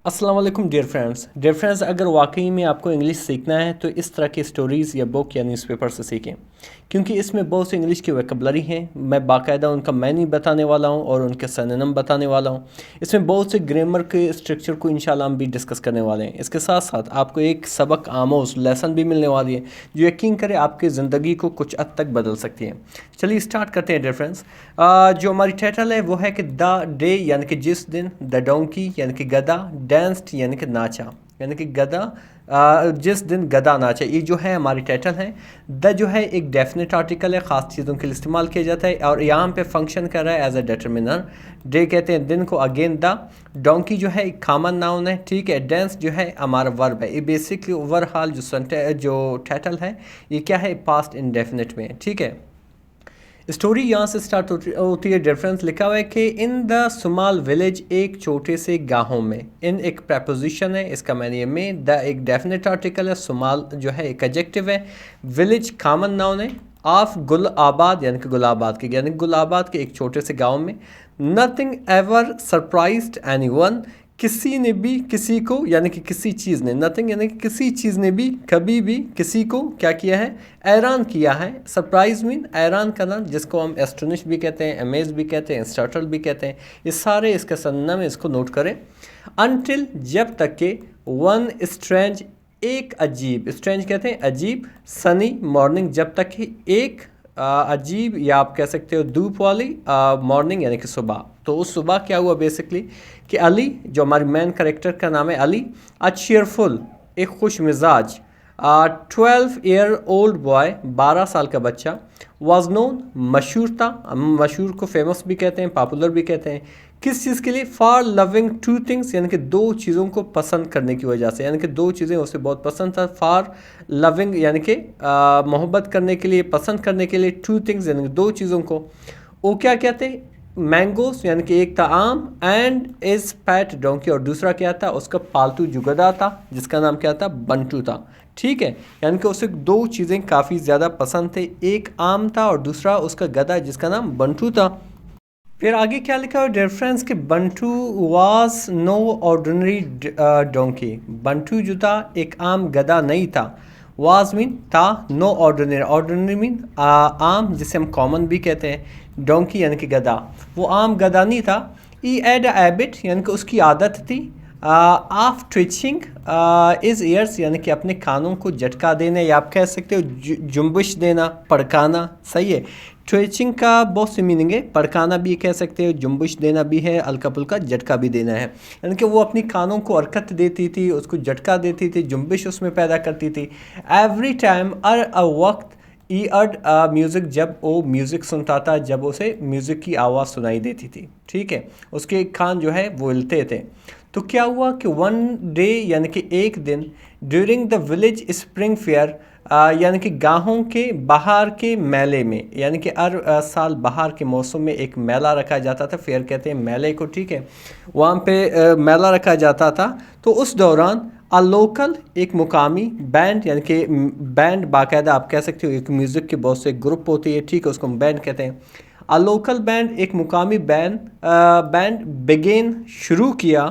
अस्सलाम वालेकुम dear friends अगर वाकई में आपको इंग्लिश सीखना है तो इस तरह की स्टोरीज़ या बुक या न्यूज़पेपर से सीखें, क्योंकि इसमें बहुत सी इंग्लिश की वोकैबुलरी हैं। मैं बाकायदा उनका मैनी बताने वाला हूं और उनके सिनोनिम बताने वाला हूं। इसमें बहुत से ग्रामर के स्ट्रक्चर को इंशाल्लाह हम भी डिस्कस करने वाले हैं। इसके साथ साथ आपको एक सबक आमोज लेसन भी मिलने वाली है जो यकीन करे आपकी ज़िंदगी को कुछ हद तक बदल सकती है। चलिए स्टार्ट करते हैं डियर फ्रेंड्स। जो हमारी टाइटल है वो है कि द डे यानी कि जिस दिन, द डोंकी यानी कि गधा, डांस्ड यानी कि नाचा, यानी कि गधा जिस दिन गधा नाचा। ये जो है हमारी टाइटल है। द जो है एक डेफिनेट आर्टिकल है, ख़ास चीज़ों के लिए इस्तेमाल किया जाता है और यहाँ पे फंक्शन कर रहा है एज अ डिटरमिनर। डे कहते हैं दिन को, अगेन द। डोंकी जो है एक कॉमन नाउन है, ठीक है। डांस जो है हमारा वर्ब है। ये बेसिकली ओवरऑल जो टाइटल है ये क्या है, पास्ट इंडेफिनिट में, ठीक है। स्टोरी यहाँ से स्टार्ट होती है। डिफरेंस लिखा हुआ है कि इन द सुमाल विलेज, एक छोटे से गाँव में। इन एक प्रपोजिशन है, इसका मैंने में। द एक डेफिनेट आर्टिकल है, सुमाल जो है एक एडजेक्टिव है, विलेज कॉमन नाउन है, ऑफ गुलाबाद यानी कि गुलाबाद के, यानी गुलाबाद के एक छोटे से गाँव में। नथिंग एवर सरप्राइज्ड एनीवन, किसी ने भी किसी को यानी कि किसी चीज़ ने, नथिंग यानी कि किसी चीज़ ने भी कभी भी किसी को क्या किया है, हैरान किया है। सरप्राइज मीन हैरान करना, जिसको हम एस्टोनिश भी कहते हैं, अमेज भी कहते हैं, स्टार्टल भी कहते हैं। ये सारे इसके संज्ञा में, इसको नोट करें। अनटिल जब तक के, वन स्ट्रेंज एक अजीब, स्ट्रेंज कहते हैं अजीब, सनी मॉर्निंग जब तक कि एक अजीब या आप कह सकते हो धूप वाली मॉर्निंग यानी कि सुबह। तो उस सुबह क्या हुआ बेसिकली कि अली, जो हमारी मेन करेक्टर का नाम है अली, अ चीयरफुल एक खुश मिजाज 12 ईयर ओल्ड बॉय 12 साल का बच्चा, वाज नोन मशहूर था, मशहूर को फेमस भी कहते हैं, पॉपुलर भी कहते हैं। किस चीज़ के लिए, फॉर लविंग टू थिंग्स यानी कि दो चीज़ों को पसंद करने की वजह से, यानी कि दो चीज़ें उसे बहुत पसंद था। फॉर लविंग यानी कि मोहब्बत करने के लिए, पसंद करने के लिए, टू थिंग्स यानी कि दो चीज़ों को। वो क्या कहते हैं, मैंगोस यानी कि एक था आम, एंड इज पैट डोंकी, और दूसरा क्या था, उसका पालतू जो गधा था जिसका नाम क्या था, बंटू था, ठीक है। यानी कि उसे दो चीज़ें काफ़ी ज़्यादा पसंद थे, एक आम था और दूसरा उसका गधा जिसका नाम बंटू था। फिर आगे क्या लिखा है रेफरेंस कि Bantu was no ordinary donkey, Bantu जो था एक आम गधा नहीं था। वाज मीन था, नो ऑर्डिनरी, ऑर्डिनरी मीन आम जिसे हम कॉमन भी कहते हैं, डोंकी यानी कि गधा, वो आम गधा नहीं था। ई एड हैबिट यानी कि उसकी आदत थी, ऑफ ट्विचिंग इज ईयर्स यानी कि अपने कानों को झटका देना, या आप कह सकते हो जुम्बिश देना, पड़काना, सही है। ट्विचिंग का बहुत सी मीनिंग है, पड़काना भी कह सकते हो, जुम्बिश देना भी है, हल्का फुल्का झटका भी देना है। यानी कि वो अपनी कानों को हरकत देती थी, उसको झटका देती थी, जुम्बिश उसमें पैदा करती थी। एवरी टाइम अ वक्त ई अर्ड म्यूज़िक, जब वो म्यूज़िक सुनता था, जब उसे म्यूज़िक की आवाज़ सुनाई देती थी, ठीक है, उसके कान जो है वो हिलते थे। तो क्या हुआ कि वन डे यानी कि एक दिन, during the village spring fair यानी कि गाँवों के बाहर के मेले में, यानी कि हर साल बाहर के मौसम में एक मेला रखा जाता था, फेयर कहते हैं मेले को, ठीक है। वहाँ पे मेला रखा जाता था। तो उस दौरान अ लोकल एक मुकामी बैंड, यानी कि बैंड बाकायदा आप कह सकते हो, एक म्यूज़िक के बहुत से ग्रुप होती है, ठीक है, उसको हम बैंड कहते हैं। अ लोकल बैंड एक मुकामी बैंड बिगेन शुरू किया,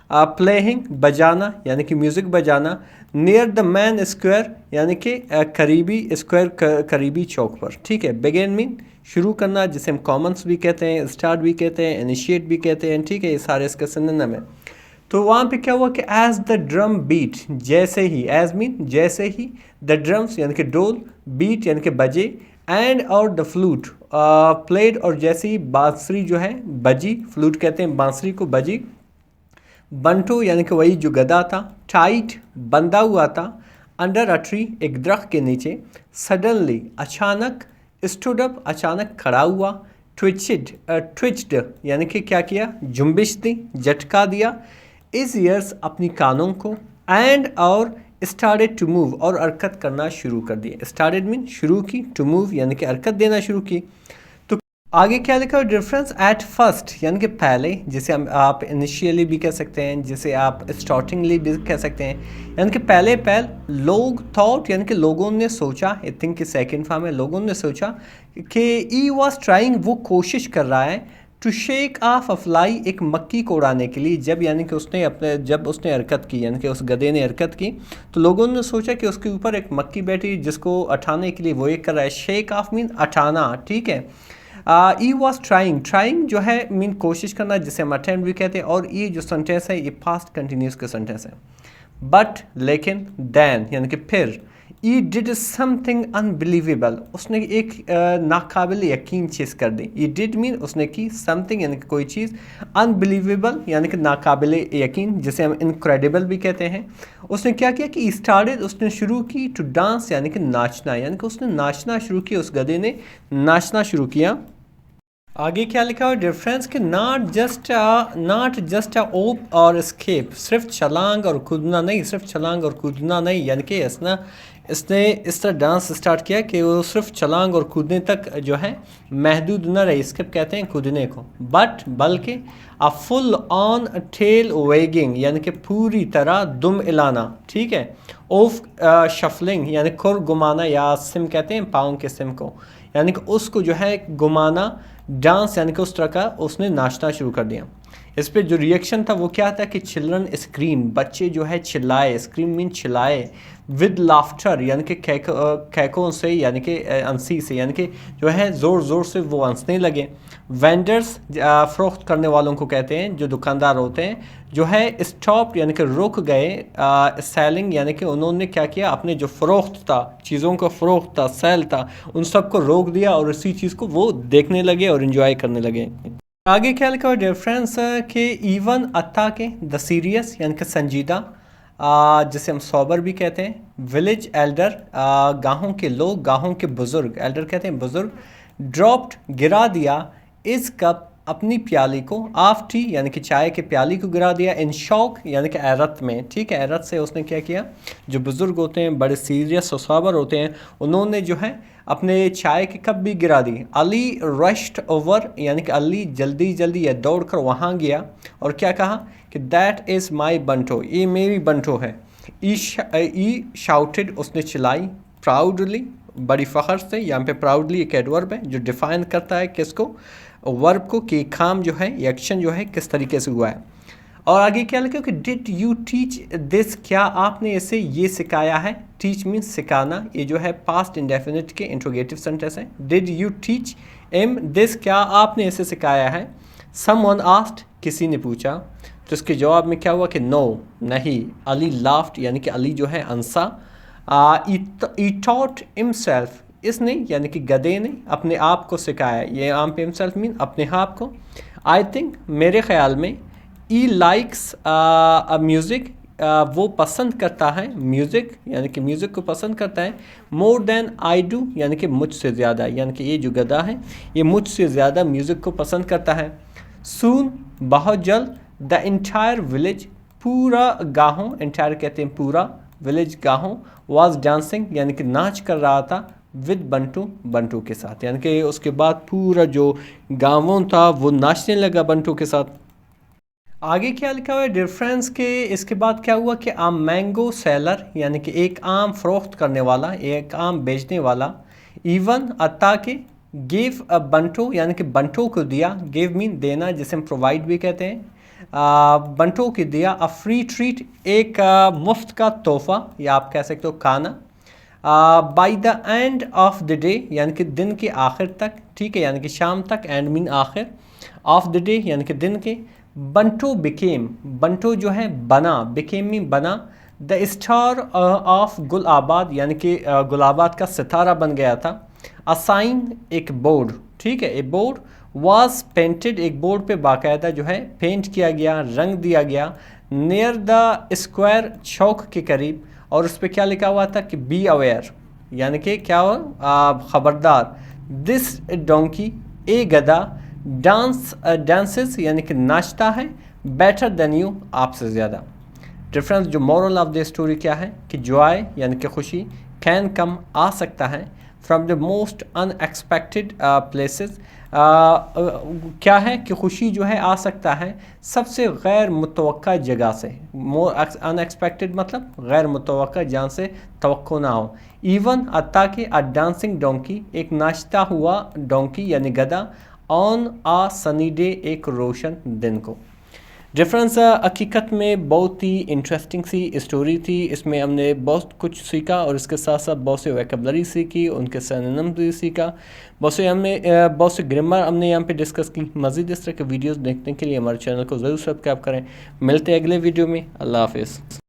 प्लेइंग बजाना यानी कि म्यूज़िक बजाना, नियर द मैन स्क्वायर यानी कि करीबी स्क्वायर, करीबी चौक पर, ठीक है। बिगेन मीन शुरू करना, जिसे हम कॉमन्स भी कहते हैं, स्टार्ट भी कहते हैं, इनिशिएट भी कहते हैं, ठीक है। ये सारे इसके सिनोनिम है। तो वहाँ पे क्या हुआ कि एज द ड्रम बीट, जैसे ही, एज मीन जैसे ही, द ड्रम्स यानी कि डोल, बीट यानी कि बजे, एंड और द फ्लूट प्लेड, और जैसे ही बांसुरी जो है बजी, फ्लूट कहते हैं बांसुरी को, बजी। बंटू यानी कि वही जो गधा था, टाइट बंधा हुआ था, अंडर अ ट्री एक दरख्त के नीचे, सडनली अचानक, स्टूड अप अचानक खड़ा हुआ, ट्विच्ड यानी कि क्या किया, जुम्बिश दी, झटका दिया, इज ईयर्स अपनी कानों को, एंड और स्टार्टेड टू मूव और हरकत करना शुरू कर दिया। स्टार्टेड मीन शुरू की, टू मूव यानी कि हरकत देना शुरू की। तो आगे क्या लिखा है डिफरेंस, एट फर्स्ट यानी कि पहले, जिसे हम आप इनिशियली भी कह सकते हैं, जिसे आप स्टार्टिंगली भी कह सकते हैं, यानी कि पहले लोग थॉट यानी कि लोगों ने सोचा, आई थिंक कि सेकेंड फॉर्म है, लोगों ने सोचा कि ई वॉज ट्राइंग वो कोशिश कर रहा है, to shake off a fly, एक मक्खी को उड़ाने के लिए, जब यानी कि उसने हरकत की, यानी कि उस गधे ने हरकत की, तो लोगों ने सोचा कि उसके ऊपर एक मक्खी बैठी जिसको उठाने के लिए वो एक कर रहा है। शेक ऑफ मीन उठाना, ठीक है। ई वॉज ट्राइंग जो है मीन कोशिश करना, जिसे हम अटेम्प्ट भी कहते हैं, और ये जो सेंटेंस है ये पास्ट कंटिन्यूस का सेंटेंस है। बट लेकिन देन यानी कि फिर, ई डिड समथिंग अनबिलीवेबल, उसने एक नाकाबिल यकीन चीज़ कर दी। ई डिड मीन उसने की, समथिंग यानी कि कोई चीज़, अनबिलीवेबल यानी कि नाकाबिल यकीन, जिसे हम इनक्रेडिबल भी कहते हैं। उसने क्या किया कि स्टार्टेड, उसने शुरू की, टू डांस यानी कि नाचना, यानी कि उसने नाचना शुरू किया, उस गधे ने नाचना शुरू किया। आगे क्या लिखा हुआ डिफरेंस कि नॉट जस्ट अ ओप और स्केप, सिर्फ छलांग और कूदना नहीं, सिर्फ छलांग और कूदना नहीं, यानी कि इसने इस तरह डांस स्टार्ट किया कि वो सिर्फ छलांग और कूदने तक जो है महदूद न रही, स्किप कहते हैं कूदने को, बट बल्कि a full on tail wagging, यानी कि पूरी तरह दुम इलाना, ठीक है, ऑफ शफलिंग यानी खुर घुमाना, या सिम कहते हैं पाँव के सिम को, यानी कि उसको जो है घुमाना, डांस यानी कि उस तरह का उसने नाचना शुरू कर दिया। इस पे जो रिएक्शन था वो क्या था कि चिल्ड्रन स्क्रीम, बच्चे जो है चिल्लाए, स्क्रीम मीन चिल्लाए, विद लाफ्टर यानी कि खैकों से, यानी कि हंसी से, यानी कि जो है ज़ोर ज़ोर से वो हंसने लगे। वेंडर्स फ़रोख्त करने वालों को कहते हैं, जो दुकानदार होते हैं, जो है स्टॉप यानी कि रुक गए, सेलिंग यानी कि उन्होंने क्या किया, अपने जो फ़रोख्त था, चीज़ों का फ़रोख्त था, सेल था, उन सबको रोक दिया और इसी चीज़ को वो देखने लगे और इन्जॉय करने लगे। आगे क्या लिखा हुआ डिफरेंस कि इवन अत्ता के, द सीरियस यानी कि संजीदा, जिसे हम सोबर भी कहते हैं, विलेज एल्डर, गाँवों के लोग, गाँवों के बुज़ुर्ग, एल्डर कहते हैं बुज़ुर्ग, ड्रॉप्ड गिरा दिया, इस कप अपनी प्याली को, ऑफ टी यानी कि चाय के प्याली को गिरा दिया, इन शौक यानी कि हैरत में, ठीक है, हैरत से उसने क्या किया, जो बुज़ुर्ग होते हैं बड़े सीरियस और सोबर होते हैं, उन्होंने जो है अपने चाय की कप भी गिरा दी। अली रश्ड ओवर यानी कि अली जल्दी जल्दी या दौड़ कर वहाँ गया और क्या कहा कि दैट इज़ माई बंटो, ये मेरी बंटो है। ई शाउटेड उसने चिल्लाई, प्राउडली बड़ी फ़ख्र से, यहाँ पे प्राउडली एक एडवर्ब है जो डिफ़ाइन करता है किसको, वर्ब को, कि काम जो है, एक्शन जो है किस तरीके से हुआ है। और आगे क्या लिखा कि डिड यू टीच दिस, क्या आपने इसे ये सिखाया है, टीच मीन्स सिखाना, ये जो है पास्ट इंडेफिनिट के इंट्रोगेटिव सेंटेंस है। Did you teach them this, क्या आपने इसे सिखाया है। समवन आस्क्ड, किसी ने पूछा, तो इसके जवाब में क्या हुआ कि नो, नहीं। अली लाफ्ड यानी कि अली जो है हंसा। ई टॉट हिमसेल्फ, इसने यानी कि गधे ने अपने आप को सिखाया, ये आम पे हिमसेल्फ मीन अपने आप को। आई थिंक मेरे ख्याल में, ई लाइक्स म्यूज़िक, वो पसंद करता है म्यूज़िक, यानी कि म्यूज़िक को पसंद करता है, मोर देन आई डू यानी कि मुझसे ज़्यादा, यानी कि ये जो गधा है ये मुझसे ज़्यादा म्यूज़िक को पसंद करता है। सून बहुत जल्द, द इंटायर विलेज, पूरा गाँव, इंटायर कहते हैं पूरा, विलेज गाँव, वाज डांसिंग यानी कि नाच कर रहा था, विद बंटू के साथ, यानी कि उसके बाद पूरा जो गाँवों था वो नाचने लगा बंटू के साथ। आगे क्या लिखा हुआ है डिफरेंस के, इसके बाद क्या हुआ कि आम मैंगो सेलर यानी कि एक आम फरोख्त करने वाला, एक आम बेचने वाला, इवन अत्ता के, गिव अ बंटो यानी कि बंटो को दिया, गिव मीन देना, जिसे हम प्रोवाइड भी कहते हैं, बंटो को दिया, अ फ्री ट्रीट एक मुफ्त का तोहफा, या आप कह सकते हो खाना, by the end of the day यानी कि दिन के आखिर तक, ठीक है, यानी कि शाम तक, एंड मीन आखिर, ऑफ द डे यानी कि दिन के। बंटो बिकेम, बंटो जो है बना, बिकेम मीन बना, द स्टार ऑफ गुलाबाद यानी कि गुलाबाद का सितारा बन गया था। अ साइन एक बोर्ड, ठीक है, ए बोर्ड, वाज पेंटेड एक बोर्ड पे बाकायदा जो है पेंट किया गया, रंग दिया गया, नियर द स्क्वायर चौक के करीब, और उस पर क्या लिखा हुआ था कि बी अवेयर यानी कि क्या हो, ख़बरदार, दिस डोंकी ए गधा, डांसेस यानी कि नाचता है, बेटर देन यू आपसे ज़्यादा। डिफरेंस जो मॉरल ऑफ द स्टोरी क्या है कि जॉय यानी कि खुशी, कैन कम आ सकता है, from the most unexpected places, क्या है कि खुशी जो है आ सकता है सबसे गैर मुतवक्का जगह से, अनएक्सपेक्टेड मतलब गैर मुतवक्का जहाँ से तवक्को ना हो। इवन अत्ता के, अ डांसिंग डोंकी एक नाचता हुआ डोंकी यानी गधा, ऑन आ सनी डे, एक रोशन दिन को। डिफरेंस हकीकत में बहुत ही इंटरेस्टिंग सी स्टोरी थी। इसमें हमने बहुत कुछ सीखा और इसके साथ साथ बहुत से वोकैबुलरी सीखी, उनके सिनोनिम्स भी सीखा, बहुत से ग्रामर हमने यहाँ पे डिस्कस की। मज़ीद इस तरह के वीडियोस देखने के लिए हमारे चैनल को ज़रूर सब्सक्राइब करें। मिलते हैं अगले वीडियो में। अल्लाह हाफिज़।